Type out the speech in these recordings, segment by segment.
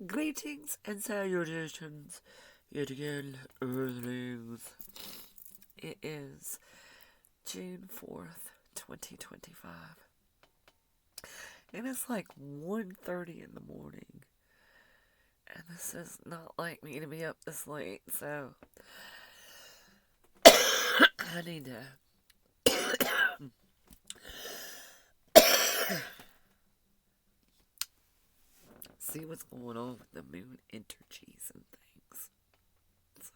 Greetings and salutations, yet again, Earthlings. It is June 4th, 2025. And it's like 1:30 in the morning. And this is not like me to be up this late, so I need to see what's going on with the moon energies and things. So,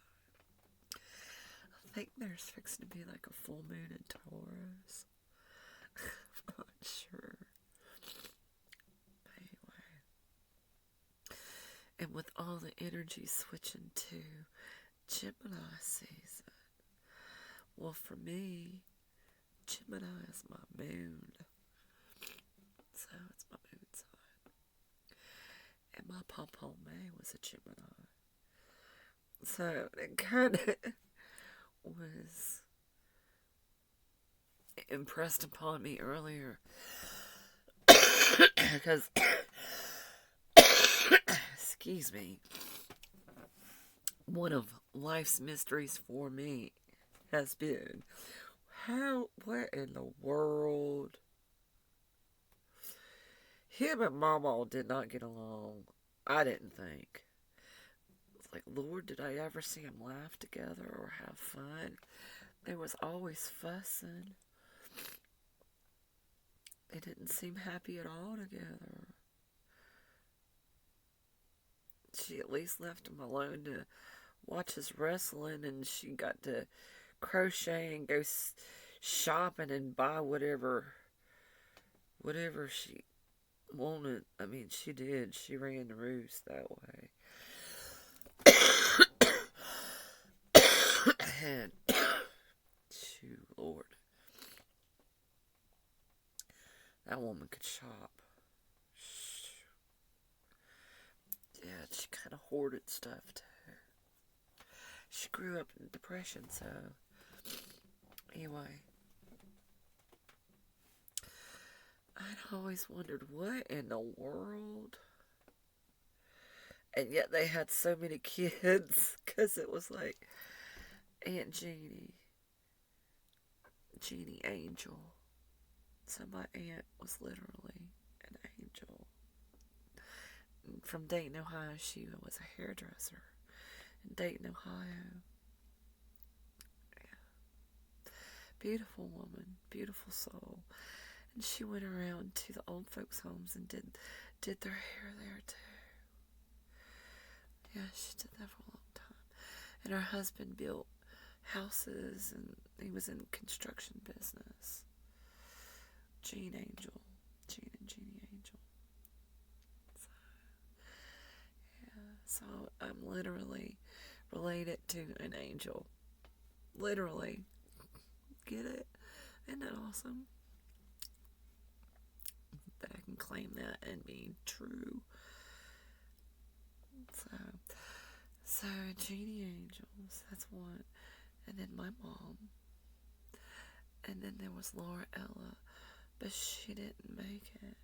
I think there's fixing to be like a full moon in Taurus. I'm not sure. Anyway. And with all the energy switching to Gemini season, well, for me, Gemini is my moon. So it's my moon sign. And my Pom-Pom May was a Gemini. So it kind of was impressed upon me earlier. Because, excuse me, one of life's mysteries for me has been, what in the world? Him and Mama did not get along. I didn't think. It's like, Lord, did I ever see them laugh together or have fun? There was always fussing. They didn't seem happy at all together. She at least left him alone to watch his wrestling, and she got to crochet and go shopping and buy whatever she wanted. I mean, she did. She ran the roost that way. And, shoot, Lord. That woman could shop. Yeah, she kind of hoarded stuff, too. She grew up in depression, so... Anyway. I'd always wondered, what in the world? And yet they had so many kids, because it was like Aunt Jeannie Angel. So my aunt was literally an angel. From Dayton, Ohio, she was a hairdresser in Dayton, Ohio. Yeah. Beautiful woman, beautiful soul. And she went around to the old folks' homes and did their hair there too. Yeah, she did that for a long time. And her husband built houses, and he was in construction business. Jean and Jeannie Angel. So I'm literally related to an angel. Literally. Get it? Isn't that awesome? That I can claim that and be true. So Jeannie Angels, that's one. And then my mom. And then there was Laura Ella, but she didn't make it.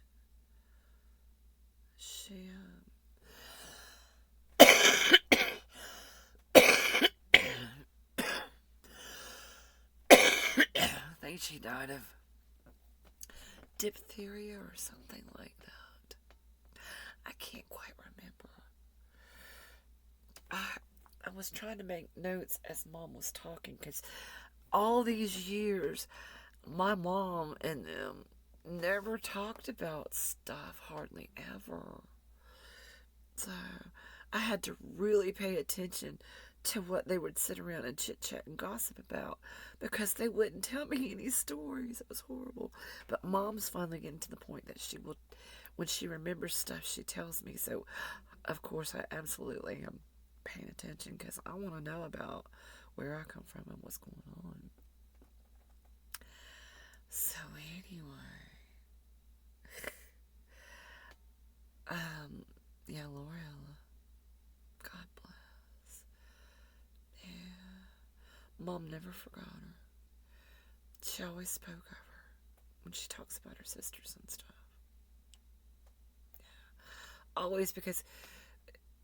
I think she died of diphtheria or something like that. I can't quite remember. I was trying to make notes as Mom was talking, because all these years, my mom and them never talked about stuff, hardly ever. So I had to really pay attention to what they would sit around and chit-chat and gossip about, because they wouldn't tell me any stories. It was horrible. But Mom's finally getting to the point that she will, when she remembers stuff, she tells me. So, of course, I absolutely am paying attention, because I want to know about where I come from and what's going on. So, anyway. Yeah, Laurella. God bless. Yeah. Mom never forgot her. She always spoke of her when she talks about her sisters and stuff. Yeah. Always, because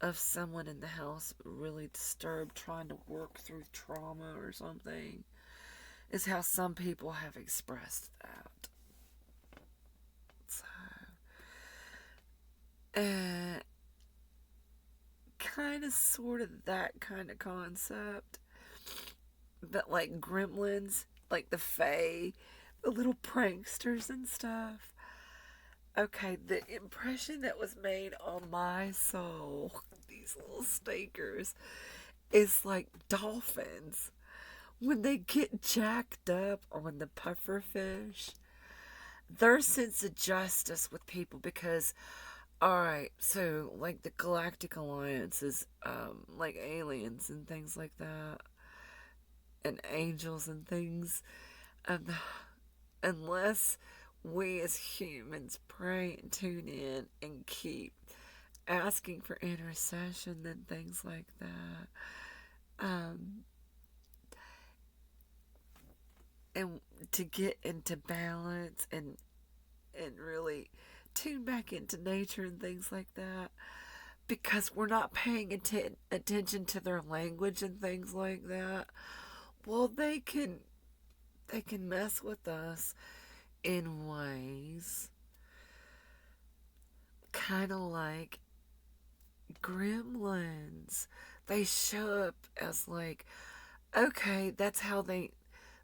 of someone in the house really disturbed, trying to work through trauma or something, is how some people have expressed that. So, kind of sort of that kind of concept, but like gremlins, like the fae, the little pranksters and stuff. Okay, the impression that was made on my soul, these little stakers, is like dolphins. When they get jacked up on the pufferfish, their sense of justice with people, because, alright, so, like, the Galactic Alliance is, like, aliens and things like that, and angels and things, and unless we as humans pray and tune in and keep asking for intercession and things like that, and to get into balance and really tune back into nature and things like that, because we're not paying attention to their language and things like that, well, they can mess with us in ways kind of like gremlins. They show up as like, okay, that's how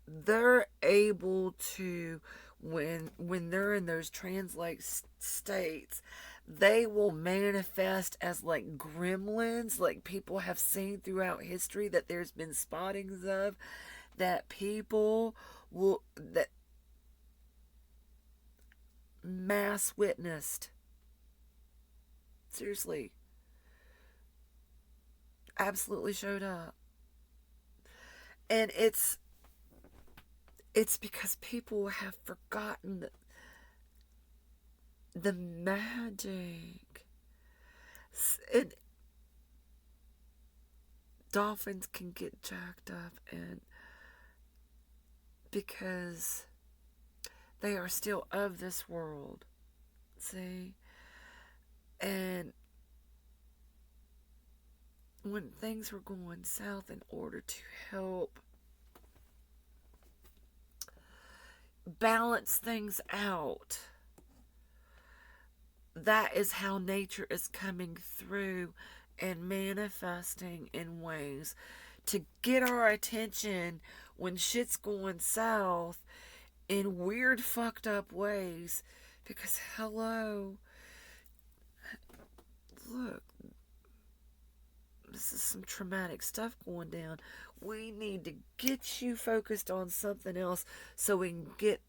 they're able to, when they're in those trance-like states, they will manifest as like gremlins, like people have seen throughout history that there's been spottings of, that people will, that mass witnessed, seriously, absolutely showed up. And it's because people have forgotten the magic. And dolphins can get jacked up, and because they are still of this world, see? And when things were going south, in order to help balance things out, that is how nature is coming through and manifesting in ways to get our attention when shit's going south in weird, fucked up ways. Because, hello, look, this is some traumatic stuff going down. We need to get you focused on something else so we can get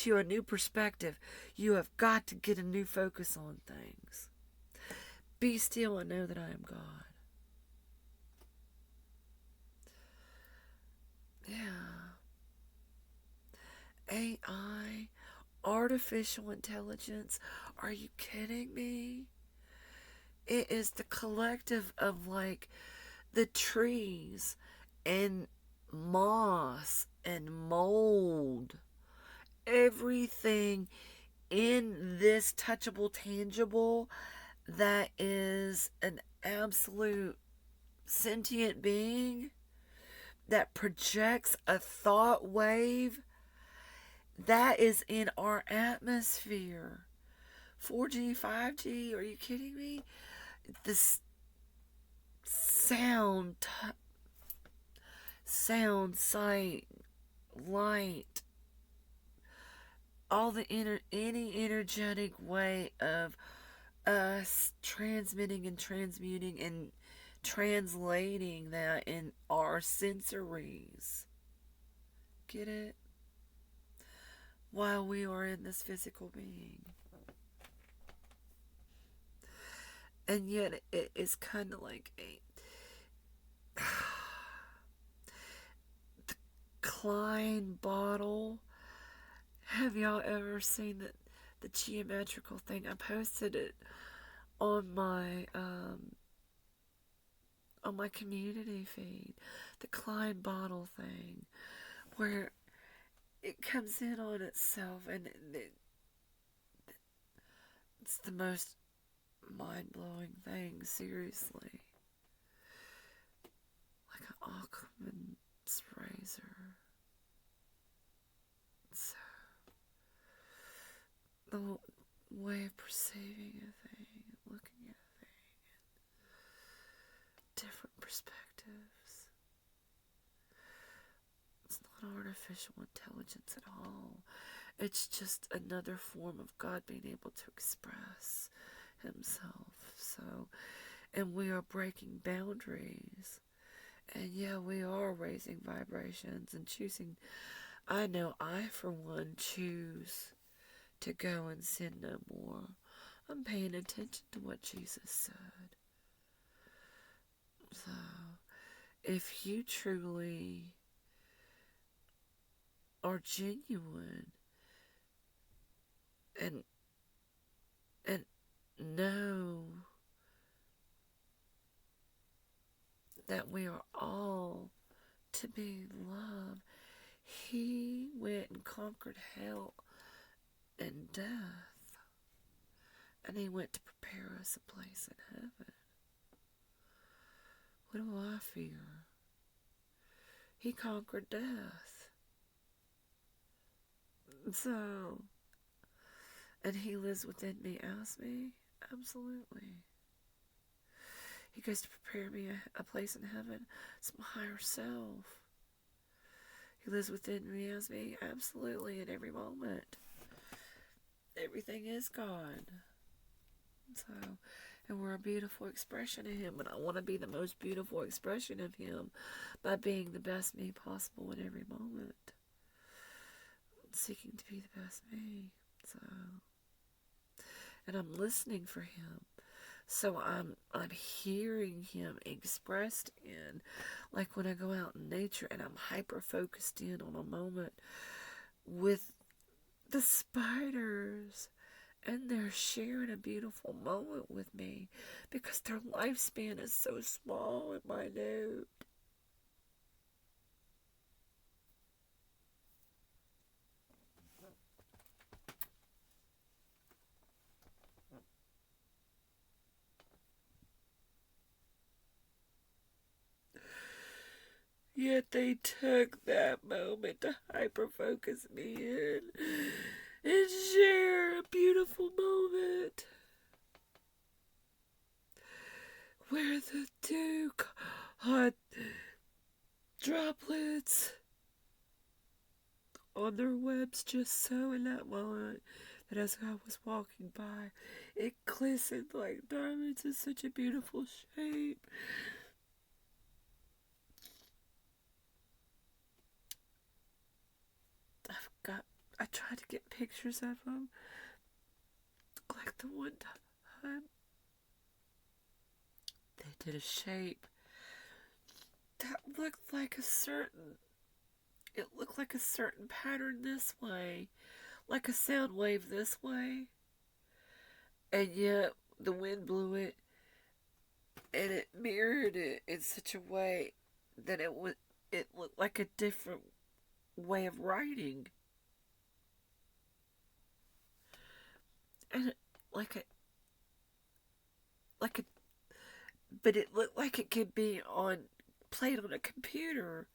you a new perspective. You have got to get a new focus on things. Be still and know that I am God. Yeah. AI, artificial intelligence, are you kidding me? It is the collective of like the trees and moss and mold. Everything in this touchable, tangible, that is an absolute sentient being that projects a thought wave, that is in our atmosphere. 4G, 5G, are you kidding me? This sound, sight, light, all the any energetic way of us transmitting and transmuting and translating that in our sensories. Get it? While we are in this physical being. And yet it is kind of like the Klein bottle. Have y'all ever seen the geometrical thing? I posted it on my community feed. The Klein bottle thing, where it comes in on itself, and it's the most mind-blowing thing, seriously. Like an Aquaman's razor. So, the way of perceiving a thing, looking at a thing, different perspectives. It's not artificial intelligence at all. It's just another form of God being able to express himself. So, and we are breaking boundaries. And yeah, we are raising vibrations and choosing. I know I, for one, choose to go and sin no more. I'm paying attention to what Jesus said. So, if you truly are genuine and know that we are all to be loved, he went and conquered hell and death, and he went to prepare us a place in heaven. What do I fear? He conquered death. So, and he lives within me as me? Absolutely. He goes to prepare me a place in heaven. It's my higher self. He lives within me as me? Absolutely, in every moment. Everything is God. So, and we're a beautiful expression of him, and I want to be the most beautiful expression of him by being the best me possible in every moment. Seeking to be the best me. So, and I'm listening for him. So I'm hearing him expressed in, like when I go out in nature and I'm hyper focused in on a moment with the spiders, and they're sharing a beautiful moment with me because their lifespan is so small and minute. Yet they took that moment to hyper-focus me in and share a beautiful moment where the two hot droplets on their webs just so in that moment that as I was walking by, it glistened like diamonds in such a beautiful shape. I tried to get pictures of them, like the one time they did a shape that looked like a certain, it looked like a certain pattern this way, like a sound wave this way, and yet the wind blew it, and it mirrored it in such a way that it looked like a different way of writing. And but it looked like it could be played on a computer.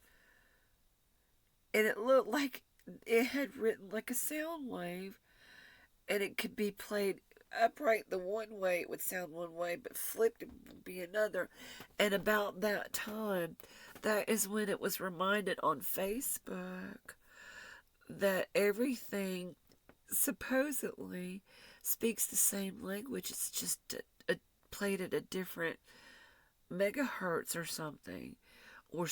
And it looked like it had written like a sound wave, and it could be played upright the one way, it would sound one way, but flipped it would be another. And about that time, that is when it was reminded on Facebook that everything supposedly speaks the same language. It's just played at a different megahertz or something, or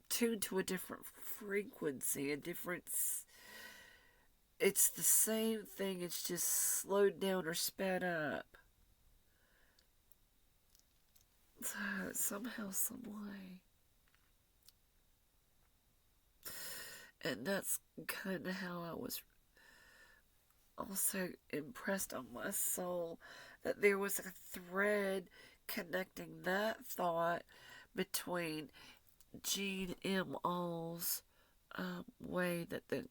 tuned to a different frequency, it's the same thing, it's just slowed down or sped up. So, somehow, some way. And that's kind of how I was also impressed on my soul, that there was a thread connecting that thought between Jean M. All's way that the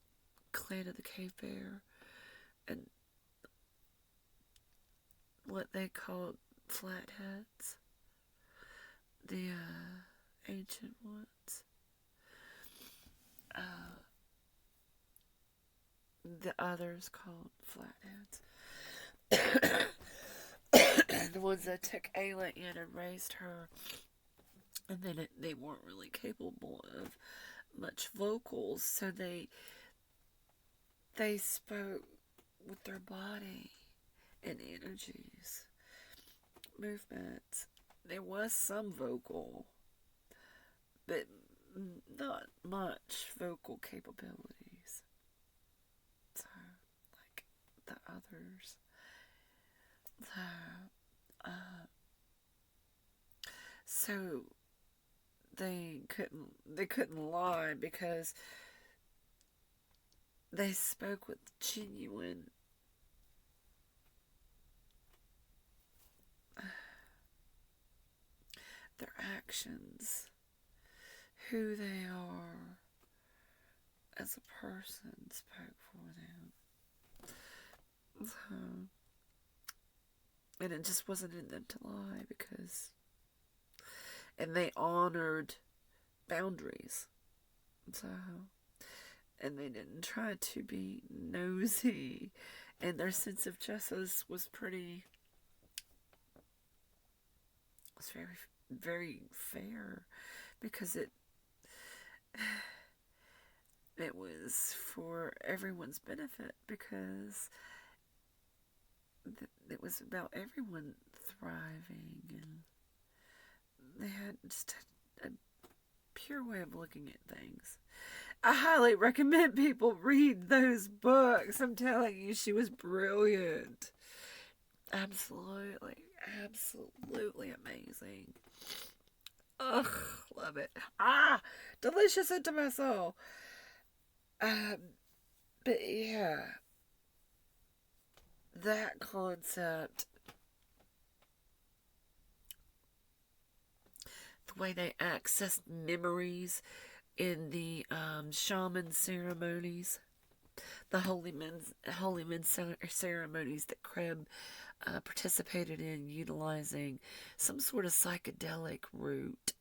clan of the cave bear and what they called flatheads, the ancient ones. The others called flatheads. The ones that took Ayla in and raised her, and then they weren't really capable of much vocals, so they spoke with their body and energies, movements. There was some vocal, but not much vocal capabilities. So, like the others. So they couldn't lie because they spoke with genuine their actions, who they are as a person spoke for them. So, and it just wasn't in them to lie because, and they honored boundaries. So, and they didn't try to be nosy, and their sense of justice was very, very fair, because it was for everyone's benefit, because it was about everyone thriving, and they had just a pure way of looking at things. I highly recommend people read those books. I'm telling you, she was brilliant. Absolutely amazing. Ugh, love it. Delicious into my soul. But yeah, that concept, the way they accessed memories in the shaman ceremonies, the holy men ceremonies that Kreb participated in, utilizing some sort of psychedelic route,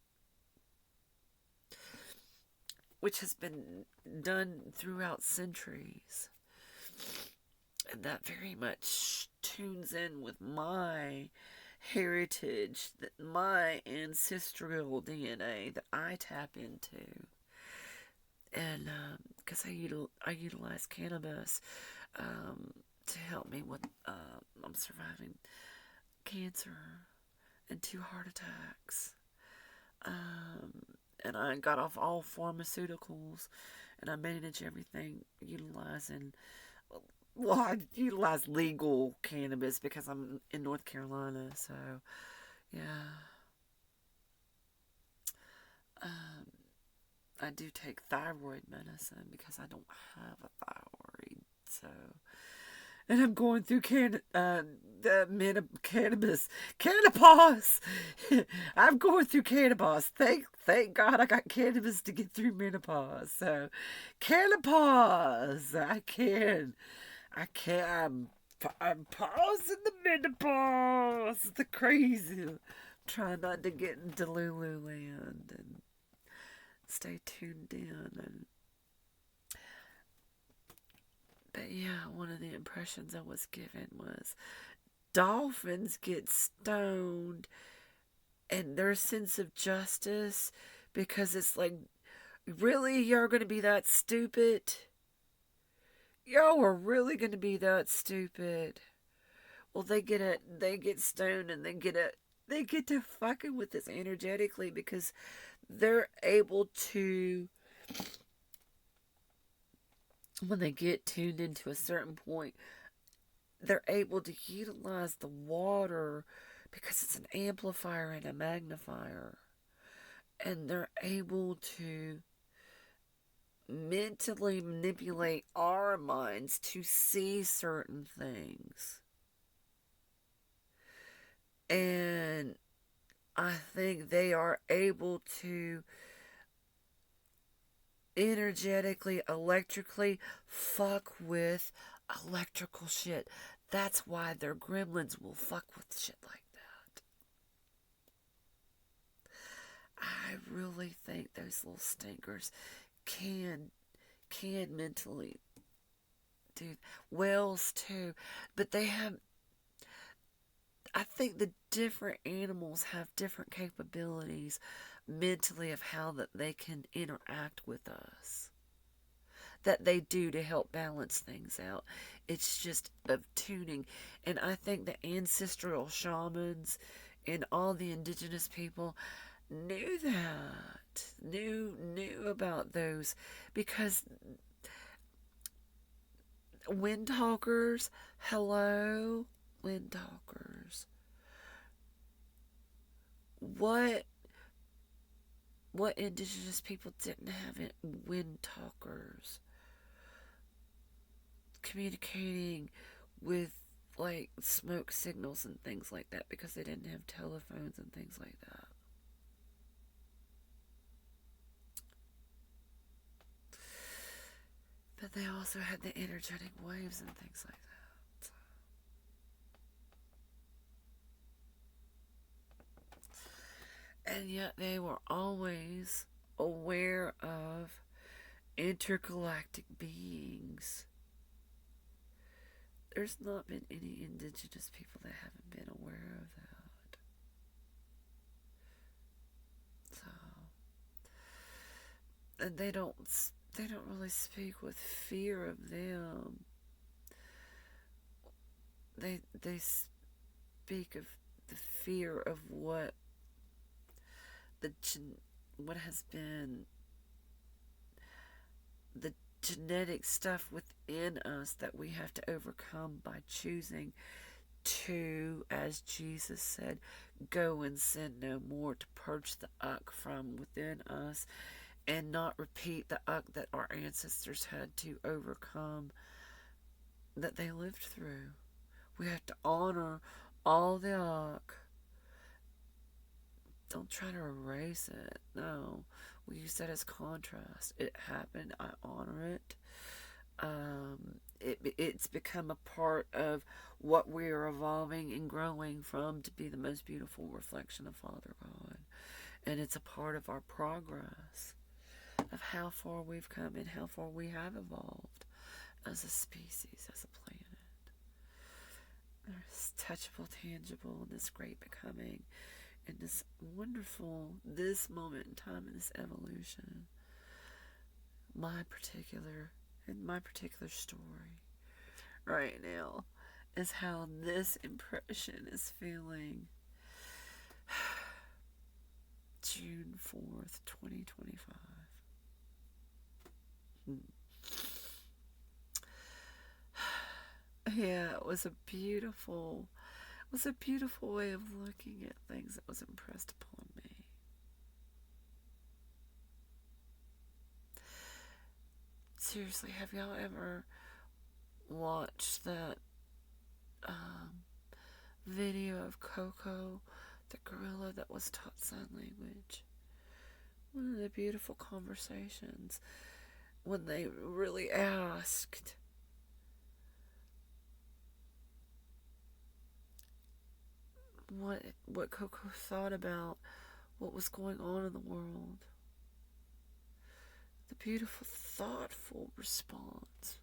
which has been done throughout centuries. And that very much tunes in with my heritage, my ancestral DNA that I tap into. And because I utilize cannabis to help me with, I'm surviving cancer and 2 heart attacks. And I got off all pharmaceuticals, and I manage everything utilizing, well, I utilize legal cannabis because I'm in North Carolina, so, yeah. I do take thyroid medicine because I don't have a thyroid, so. And I'm going through cannabis. I'm going through cannabis. Thank God I got cannabis to get through menopause. So, cannabis. I'm pausing the menopause. The crazy. I'm trying not to get into Lululand and stay tuned in. But yeah, one of the impressions I was given was dolphins get stoned and their sense of justice, because it's like, really, you're going to be that stupid? Y'all are really going to be that stupid? Well, they get stoned, and they get to fucking with this energetically, because they're able to, when they get tuned into a certain point, they're able to utilize the water because it's an amplifier and a magnifier. And they're able to mentally manipulate our minds to see certain things. And I think they are able to energetically, electrically fuck with electrical shit. That's why their gremlins will fuck with shit like that. I really think those little stinkers can mentally do. Whales too, but they have. I think the different animals have different capabilities mentally of how that they can interact with us, that they do to help balance things out. It's just of tuning. And I think the ancestral shamans and all the indigenous people knew that, knew about those, because wind talkers, hello, wind talkers. What indigenous people didn't have it? Wind talkers communicating with like smoke signals and things like that, because they didn't have telephones and things like that. But they also had the energetic waves and things like that. And yet they were always aware of intergalactic beings. There's not been any indigenous people that haven't been aware of that. So, and they don't really speak with fear of them. They speak of the fear of what has been the genetic stuff within us that we have to overcome by choosing to, as Jesus said, go and sin no more, to purge the uck from within us and not repeat the uck that our ancestors had to overcome, that they lived through. We have to honor all the uck. Don't try to erase it. No. We use that as contrast. It happened. I honor it. It's become a part of what we are evolving and growing from to be the most beautiful reflection of Father God. And it's a part of our progress of how far we've come and how far we have evolved as a species, as a planet. There's touchable, tangible, and this great becoming, and this wonderful, this moment in time in this evolution. My particular story right now is how this impression is feeling. June 4th, 2025. Yeah, it was a beautiful way of looking at things that was impressed upon me. Seriously, have y'all ever watched that video of Coco, the gorilla that was taught sign language? One of the beautiful conversations when they really asked what Coco thought about what was going on in the world. The beautiful, thoughtful response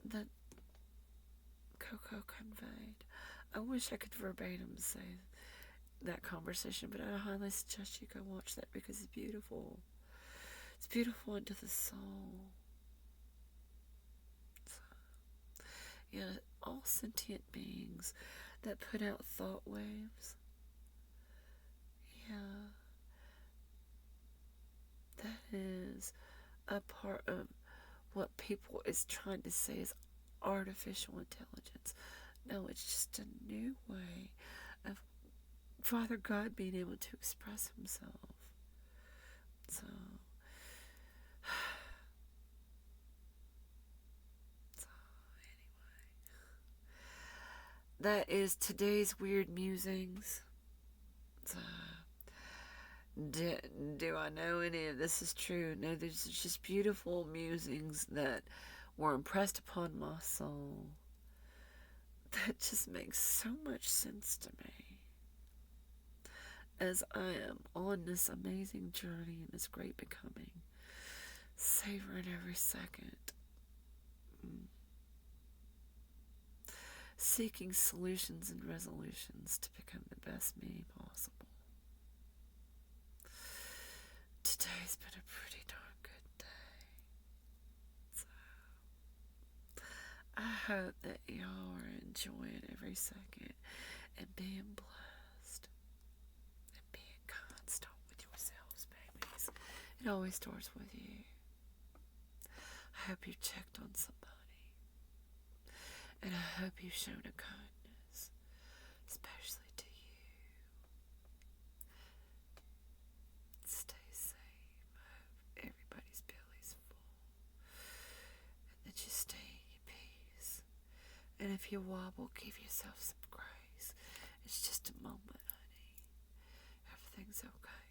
that Coco conveyed. I wish I could verbatim say that conversation, but I highly suggest you go watch that because it's beautiful. It's beautiful into the soul. Yeah, all sentient beings that put out thought waves. Yeah, that is a part of what people is trying to say is artificial intelligence. No, it's just a new way of Father God being able to express himself. So that is today's weird musings. do, do I know any of this is true? No, there's just beautiful musings that were impressed upon my soul that just makes so much sense to me as I am on this amazing journey and this great becoming, savoring every second, seeking solutions and resolutions to become the best me possible. Today's been a pretty darn good day. So I hope that y'all are enjoying every second and being blessed and being kind. Start with yourselves, babies. It always starts with you. I hope you checked on somebody. And I hope you've shown a kindness, especially to you. Stay safe. I hope everybody's belly's full. And that you stay in your peace. And if you wobble, give yourself some grace. It's just a moment, honey. Everything's okay.